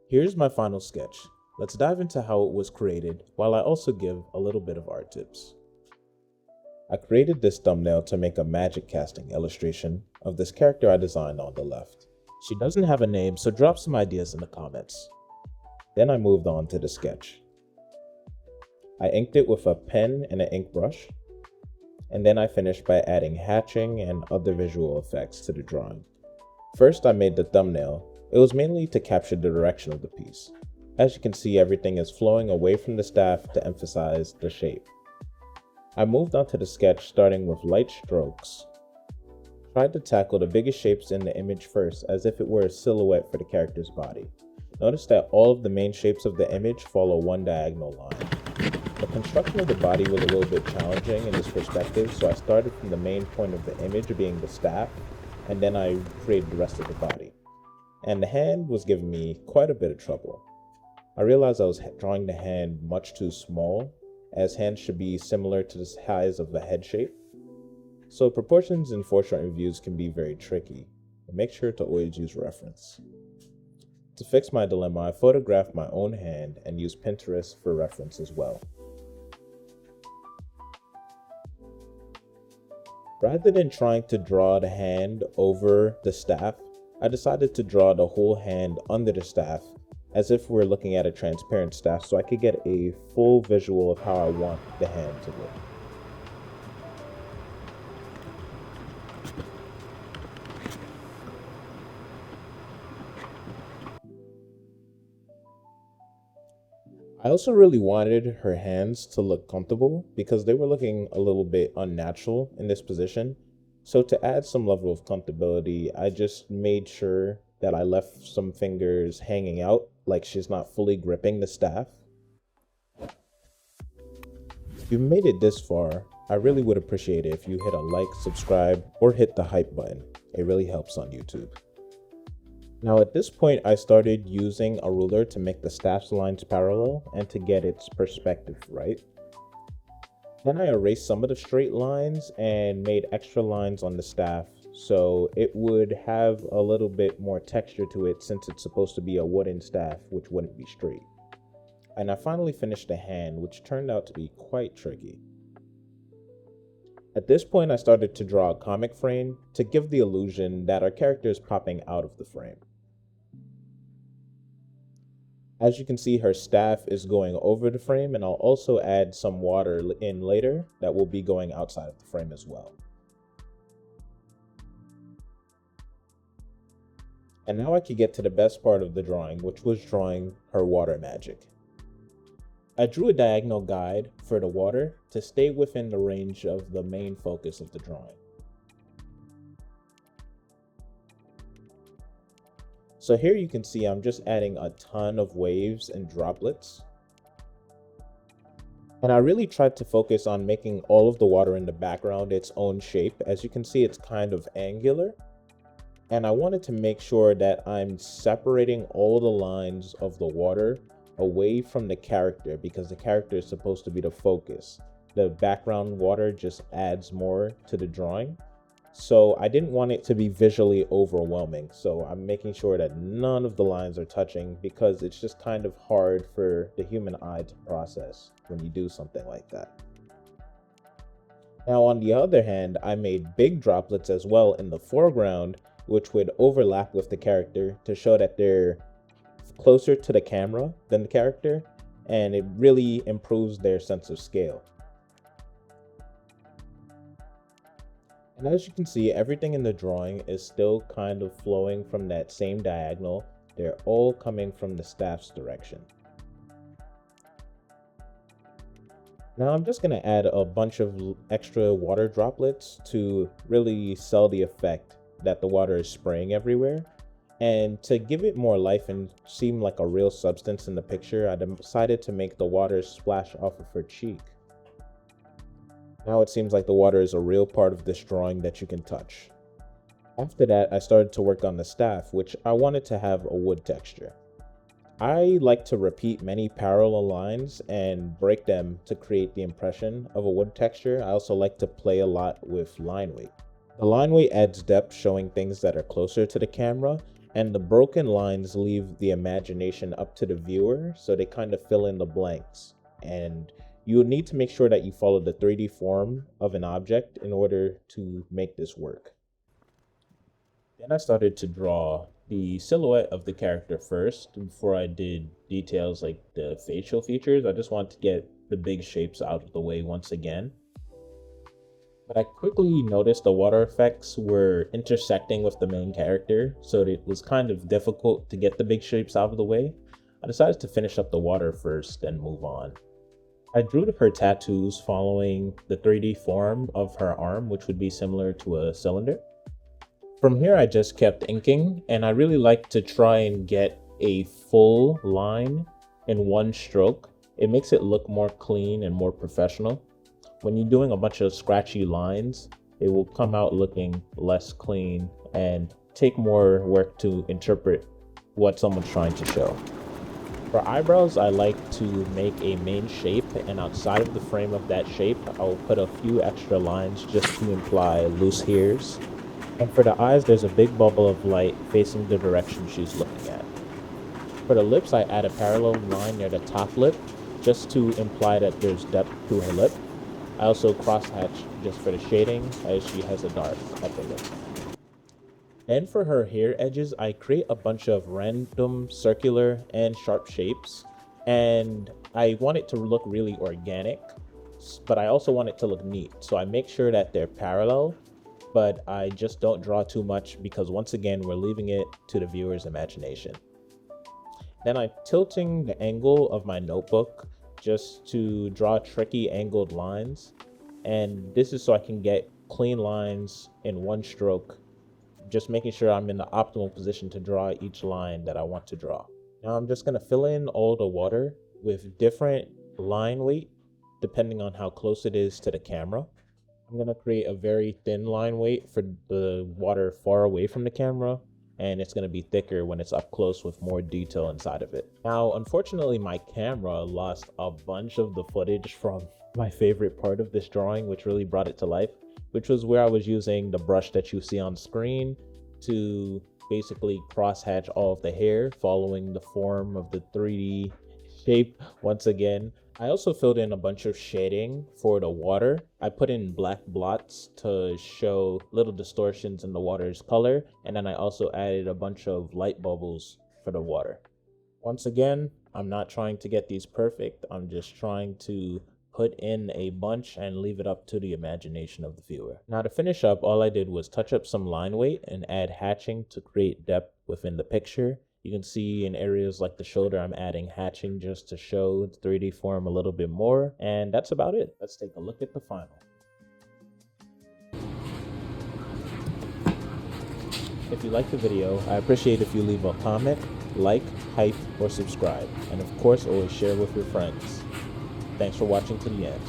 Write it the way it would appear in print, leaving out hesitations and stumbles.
Here's my final sketch. Let's dive into how it was created, while I also give a little bit of art tips. I created this thumbnail to make a magic casting illustration of this character I designed on the left. She doesn't have a name, so drop some ideas in the comments. Then I moved on to the sketch. I inked it with a pen and an ink brush, and then I finished by adding hatching and other visual effects to the drawing. First, I made the thumbnail. It was mainly to capture the direction of the piece. As you can see, everything is flowing away from the staff to emphasize the shape. I moved on to the sketch starting with light strokes. Tried to tackle the biggest shapes in the image first as if it were a silhouette for the character's body. Notice that all of the main shapes of the image follow one diagonal line. The construction of the body was a little bit challenging in this perspective, so I started from the main point of the image being the staff, and then I created the rest of the body. And the hand was giving me quite a bit of trouble. I realized I was drawing the hand much too small, as hands should be similar to the size of the head shape. So proportions in Fortran reviews can be very tricky, but make sure to always use reference. To fix my dilemma, I photographed my own hand and used Pinterest for reference as well. Rather than trying to draw the hand over the staff, I decided to draw the whole hand under the staff as if we're looking at a transparent staff so I could get a full visual of how I want the hand to look. I also really wanted her hands to look comfortable because they were looking a little bit unnatural in this position. So to add some level of comfortability, I just made sure that I left some fingers hanging out, like she's not fully gripping the staff. If you made it this far, I really would appreciate it if you hit a like, subscribe, or hit the hype button. It really helps on YouTube. Now at this point, I started using a ruler to make the staff's lines parallel and to get its perspective right. Then I erased some of the straight lines and made extra lines on the staff so it would have a little bit more texture to it since it's supposed to be a wooden staff which wouldn't be straight. And I finally finished the hand, which turned out to be quite tricky. At this point, I started to draw a comic frame to give the illusion that our character is popping out of the frame. As you can see, her staff is going over the frame, and I'll also add some water in later that will be going outside of the frame as well. And now I could get to the best part of the drawing, which was drawing her water magic. I drew a diagonal guide for the water to stay within the range of the main focus of the drawing. So here you can see I'm just adding a ton of waves and droplets. And I really tried to focus on making all of the water in the background its own shape. As you can see, it's kind of angular. And I wanted to make sure that I'm separating all the lines of the water away from the character because the character is supposed to be the focus. The background water just adds more to the drawing. So I didn't want it to be visually overwhelming. So I'm making sure that none of the lines are touching because it's just kind of hard for the human eye to process when you do something like that. Now, on the other hand, I made big droplets as well in the foreground, which would overlap with the character to show that they're closer to the camera than the character, and it really improves their sense of scale. And as you can see, everything in the drawing is still kind of flowing from that same diagonal. They're all coming from the staff's direction. Now I'm just going to add a bunch of extra water droplets to really sell the effect that the water is spraying everywhere. And to give it more life and seem like a real substance in the picture, I decided to make the water splash off of her cheek. Now it seems like the water is a real part of this drawing that you can touch. After that, I started to work on the staff, which I wanted to have a wood texture. I like to repeat many parallel lines and break them to create the impression of a wood texture. I also like to play a lot with line weight. The line weight adds depth, showing things that are closer to the camera, And the broken lines leave the imagination up to the viewer, so they kind of fill in the blanks. And you need to make sure that you follow the 3D form of an object in order to make this work. Then I started to draw the silhouette of the character first before I did details like the facial features. I just wanted to get the big shapes out of the way once again. But I quickly noticed the water effects were intersecting with the main character, so it was kind of difficult to get the big shapes out of the way. I decided to finish up the water first and move on. I drew her tattoos following the 3D form of her arm, which would be similar to a cylinder. From here, I just kept inking, and I really like to try and get a full line in one stroke. It makes it look more clean and more professional. When you're doing a bunch of scratchy lines, it will come out looking less clean and take more work to interpret what someone's trying to show. For eyebrows, I like to make a main shape, and outside of the frame of that shape, I'll put a few extra lines just to imply loose hairs. And for the eyes, there's a big bubble of light facing the direction she's looking at. For the lips, I add a parallel line near the top lip, just to imply that there's depth to her lip. I also crosshatch just for the shading, as she has a dark upper lip. And for her hair edges, I create a bunch of random circular and sharp shapes, and I want it to look really organic, but I also want it to look neat. So I make sure that they're parallel, but I just don't draw too much because once again, we're leaving it to the viewer's imagination. Then I'm tilting the angle of my notebook just to draw tricky angled lines. And this is so I can get clean lines in one stroke, just making sure I'm in the optimal position to draw each line that I want to draw. Now I'm just gonna fill in all the water with different line weight, depending on how close it is to the camera. I'm going to create a very thin line weight for the water far away from the camera, and it's going to be thicker when it's up close with more detail inside of it. Now, unfortunately, my camera lost a bunch of the footage from my favorite part of this drawing, which really brought it to life, which was where I was using the brush that you see on screen to basically crosshatch all of the hair following the form of the 3D shape once again. I also filled in a bunch of shading for the water. I put in black blots to show little distortions in the water's color, and then I also added a bunch of light bubbles for the water. Once again, I'm not trying to get these perfect. I'm just trying to put in a bunch and leave it up to the imagination of the viewer. Now to finish up, all I did was touch up some line weight and add hatching to create depth within the picture. You can see in areas like the shoulder, I'm adding hatching just to show the 3D form a little bit more. And that's about it. Let's take a look at the final. If you like the video, I appreciate if you leave a comment, like, hype, or subscribe. And of course, always share with your friends. Thanks for watching to the end.